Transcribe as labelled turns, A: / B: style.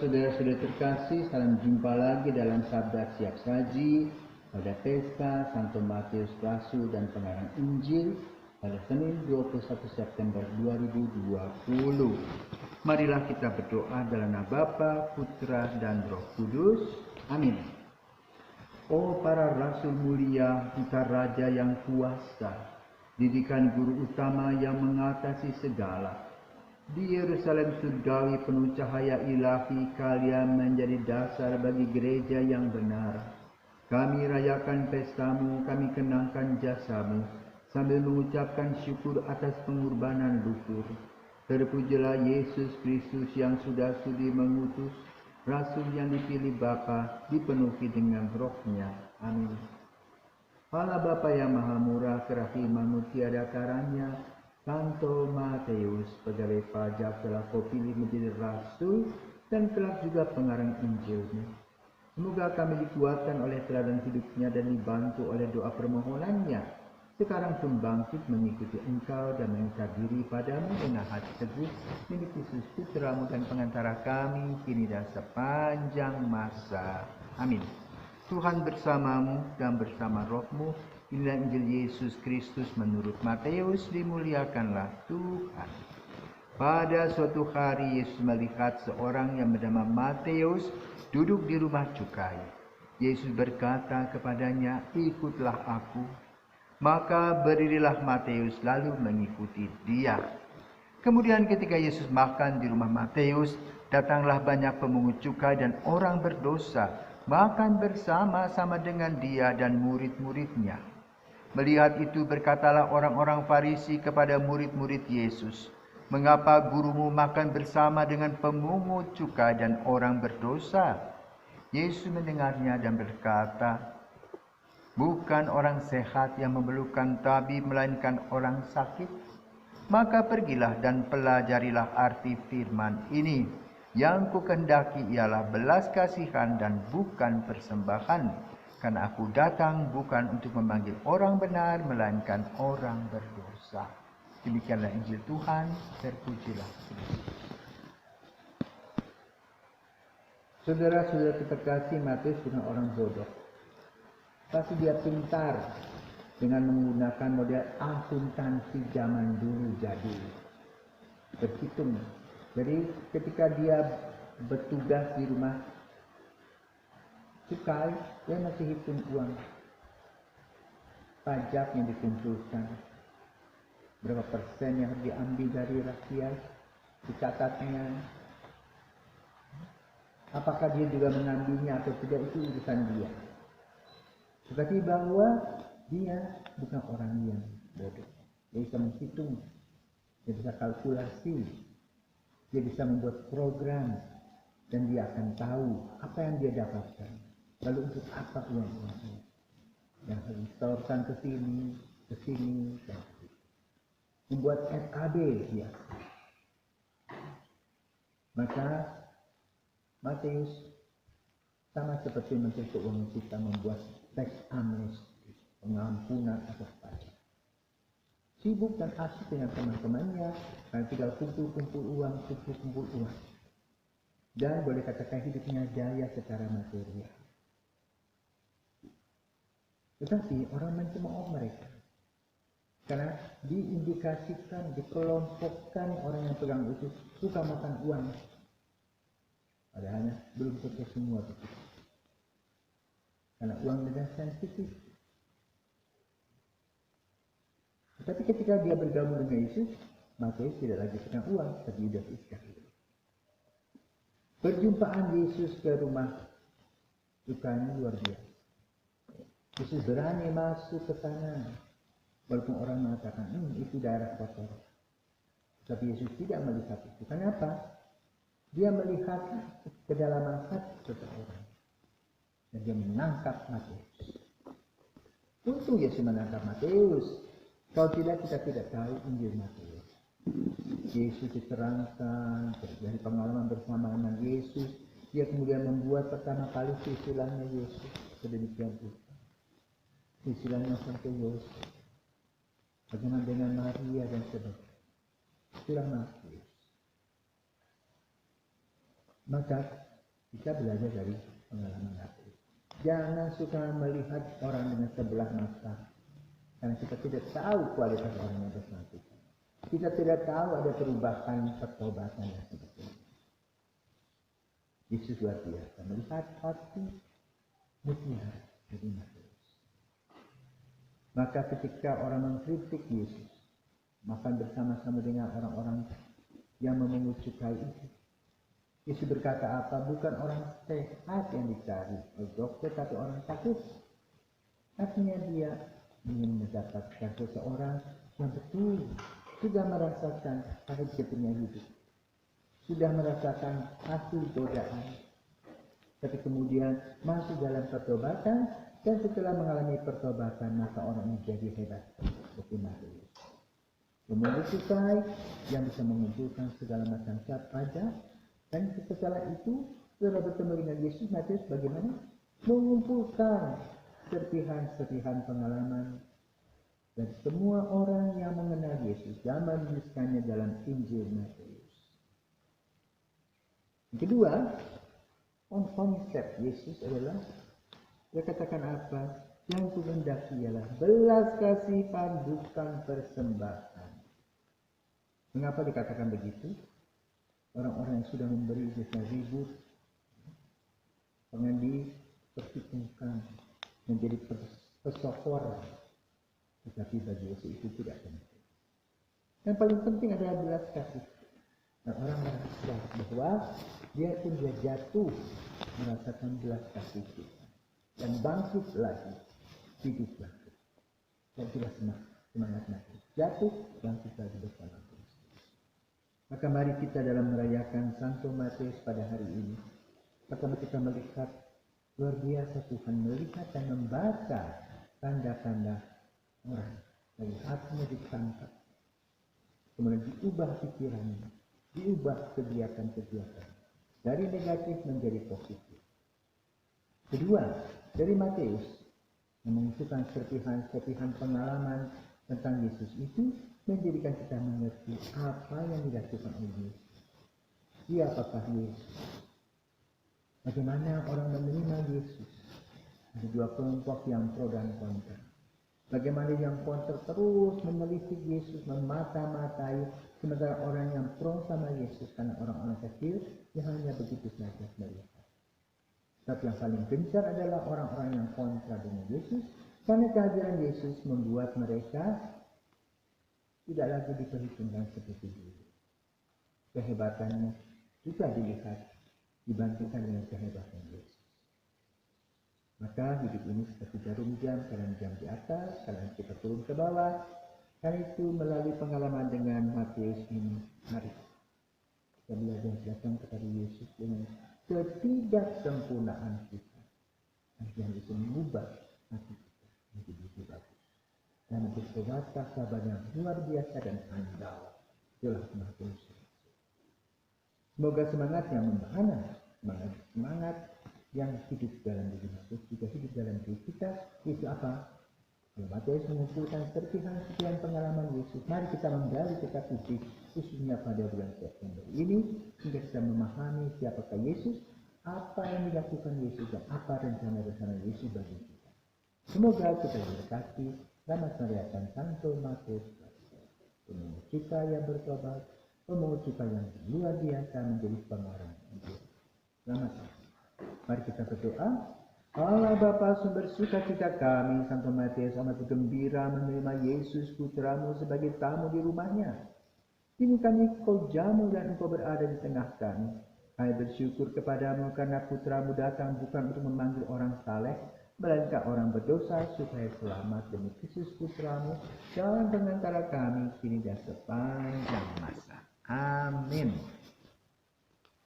A: saudara-saudara terkasih, salam jumpa lagi dalam Sabda Siap Saji pada Pesta Santo Matius Rasul dan Pengarang Injil pada Senin 21 September 2020. Marilah kita berdoa dalam nama Bapa, Putra, dan Roh Kudus. Amin. Oh para rasul mulia, putra raja yang kuasa, didikan guru utama yang mengatasi segala. Di Yerusalem surgawi penuh cahaya ilahi, kalian menjadi dasar bagi gereja yang benar. Kami rayakan pestamu, kami kenangkan jasamu, sambil mengucapkan syukur atas pengorbanan luhur. Terpujilah Yesus Kristus yang sudah sudi mengutus, Rasul yang dipilih Bapa, dipenuhi dengan rohnya. Amin. Allah Bapa yang maha murah, kerahimanmu tiada taranya, Santo Matius, pegawai pajak telah kau pilih menjadi rasul dan kelak juga pengarang Injilmu. Semoga kami dikuatkan oleh teladan hidupnya dan dibantu oleh doa permohonannya. Sekarang pun bangkit mengikuti Engkau dan mengikat diri padamu dengan hati teguh milik Yesus Putramu dan pengantara kami kini dan sepanjang masa. Amin. Tuhan bersamamu dan bersama rohmu. Inilah Injil Yesus Kristus menurut Matius, dimuliakanlah Tuhan. Pada suatu hari Yesus melihat seorang yang bernama Matius duduk di rumah cukai. Yesus berkata kepadanya, "Ikutlah aku." Maka berdirilah Matius lalu mengikuti dia. Kemudian ketika Yesus makan di rumah Matius, datanglah banyak pemungut cukai dan orang berdosa makan bersama-sama dengan dia dan murid-muridnya. Melihat itu berkatalah orang-orang Farisi kepada murid-murid Yesus, "Mengapa gurumu makan bersama dengan pemungut cukai dan orang berdosa?" Yesus mendengarnya dan berkata, "Bukan orang sehat yang memerlukan tabib, melainkan orang sakit. Maka pergilah dan pelajarilah arti firman ini. Yang kukehendaki ialah belas kasihan dan bukan persembahan. Karena aku datang bukan untuk memanggil orang benar, melainkan orang berdosa." Demikianlah Injil Tuhan, terpujilah Kristus. Saudara-saudara terkasih, Matius bukan orang bodoh. Pasti dia pintar dengan menggunakan model akuntansi zaman dulu jadul. Berhitung. Jadi ketika dia bertugas di rumah cukai, dia masih hitung uang pajak yang dikumpulkan, berapa persen yang harus diambil dari rakyat, dicatatnya. Apakah dia juga mengambilnya atau tidak, itu urusan dia. Tetapi bahwa dia bukan orang yang bodoh. Dia bisa menghitung, dia bisa kalkulasi, dia bisa membuat program, dan dia akan tahu apa yang dia dapatkan. Lalu untuk apa uang-uangnya? Yang harus disetorkan ke sini, dan ke sini. Membuat SAB dia. Maka Matius sama seperti Menteri Keuangan kita membuat tax amnesty, pengampunan atas pajak. Sibuk dan asik dengan teman-temannya, dan tinggal kumpul uang. Dan boleh katakan hidupnya jaya secara material. Tetapi orang mencemooh mereka. Karena diindikasikan, dikelompokkan orang yang pegang itu suka makan uang. Padahal belum tentu semua begitu. Karena uang sudah sensitif. Tetapi ketika dia bergabung dengan Yesus, Matius tidak lagi pegang uang, tapi sudah ikat. Perjumpaan Yesus ke rumah cukainya luar biasa. Yesus berani masuk ke sana, walaupun orang mengatakan, itu daerah kotor. Tapi Yesus tidak melihat itu. Kenapa? Dia melihat kedalaman hati seseorang. Dan dia menangkap Matius. Untung Yesus menangkap Matius. Kalau tidak, kita tidak tahu Injil Matius. Yesus diterangkan dari pengalaman bersama dengan Yesus. Dia kemudian membuat pertama kali silsilahnya Yesus. Sedemikian rupa. Silsilahnya sampai Yosef. Bagaimana dengan Maria dan sebagainya. Itulah Matius. Maka Kita belajar dari pengalaman Matius. Jangan suka melihat orang dengan sebelah mata, karena kita tidak tahu kualitas orang yang bersangkutan. Kita tidak tahu ada perubahan pertobatan yang sebetulnya. Yesus luar biasa melihat hati mutiara dari Matius. Maka ketika orang mengkritik Yesus, makan bersama-sama dengan orang-orang yang memungut cukai itu, Yesus berkata apa? Bukan orang sehat yang dicari oleh dokter, tapi orang sakit. Artinya dia ingin mendapatkan seseorang yang betul sudah merasakan pahit ketinggian hidup, sudah merasakan hasil godaan, tapi kemudian masuk dalam pertobatan, dan setelah mengalami pertobatan maka orang menjadi hebat seperti Matius. Memungut cukai yang bisa mengumpulkan segala macam pajak, dan setelah itu setelah bertemu dengan Yesus, Matius bagaimana? Mengumpulkan serpihan-serpihan pengalaman dan semua orang yang mengenal Yesus dan menuliskannya dalam Injil Matius. Yang kedua, konsep Yesus adalah, dia katakan apa? Yang kuhendaki ialah belas kasihan bukan persembahan. Mengapa dikatakan begitu? Orang-orang yang sudah memberi biasanya ribut, pengen diperhitungkan, menjadi pesohor. Tetapi bagi Yesus itu tidak penting. Yang paling penting adalah belas kasih. Dan orang merasa bahwa dia pun dia jatuh merasakan belas kasih kita. Dan bangkit lagi, hidup lagi. Dan itulah semangat mati. Jatuh, bangkit lagi bersama Kristus. Maka mari kita dalam merayakan Santo Matius pada hari ini, pertama kita melihat luar biasa Tuhan melihat dan membaca tanda-tanda orang dari hatinya ditangkap, kemudian diubah pikirannya, diubah kegiatan-kegiatan dari negatif menjadi positif. Kedua, dari Matius yang mengusulkan serpihan-serpihan pengalaman tentang Yesus itu menjadikan kita mengerti apa yang dilakukan oleh Yesus. Siapakah Yesus? Bagaimana orang menerima Yesus? Ada dua kelompok yang pro dan kontra. Bagaimana yang kontra terus menelisik Yesus, memata-matai, sementara orang yang pro sama Yesus karena orang-orang kecil yang hanya begitu saja melihat. Tapi yang paling gencar adalah orang-orang yang kontra dengan Yesus, karena kehadiran Yesus membuat mereka tidak lagi diperhitungkan seperti dulu. Kehebatannya juga dilihat dibandingkan dengan kehebatan Yesus. Maka hidup ini seperti jarum jam, kadang jam di atas, kadang kita turun ke bawah. Karena itu melalui pengalaman dengan Matius ini, mari kita belajar datang kepada Yesus dengan ketidaksempurnaan kita. Yang bisa mengubah hati kita menjadi lebih bagus. Dan berkata sabar yang luar biasa dan andal. Itulah Matius. Semoga semangat yang membahana, semangat yang hidup dalam diri Matius juga hidup dalam diri kita. Itu apa? Kalau Matius mengumpulkan serpihan-serpihan pengalaman Yesus, mari kita menggali kitab suci khususnya pada bulan September ini hingga kita memahami siapakah Yesus, apa yang dilakukan Yesus dan apa rencana-rencana Yesus bagi kita. Semoga kita diberkati. Selamat merayakan Santo Matius, pemungut cukai yang bertobat, pemungut cukai yang luar biasa menjadi pengarang Injil. Selamat. Mari kita berdoa. Allah Bapa sumber sukacita kami, Santo Matius amat bergembira menerima Yesus putramu sebagai tamu di rumahnya. Kini kami kau jamu dan engkau berada di tengah kami. Kami bersyukur kepadamu karena putramu datang bukan untuk memanggil orang saleh, melainkan orang berdosa supaya selamat demi Kristus putramu dalam pengantara kami kini dan sepanjang masa. Amin.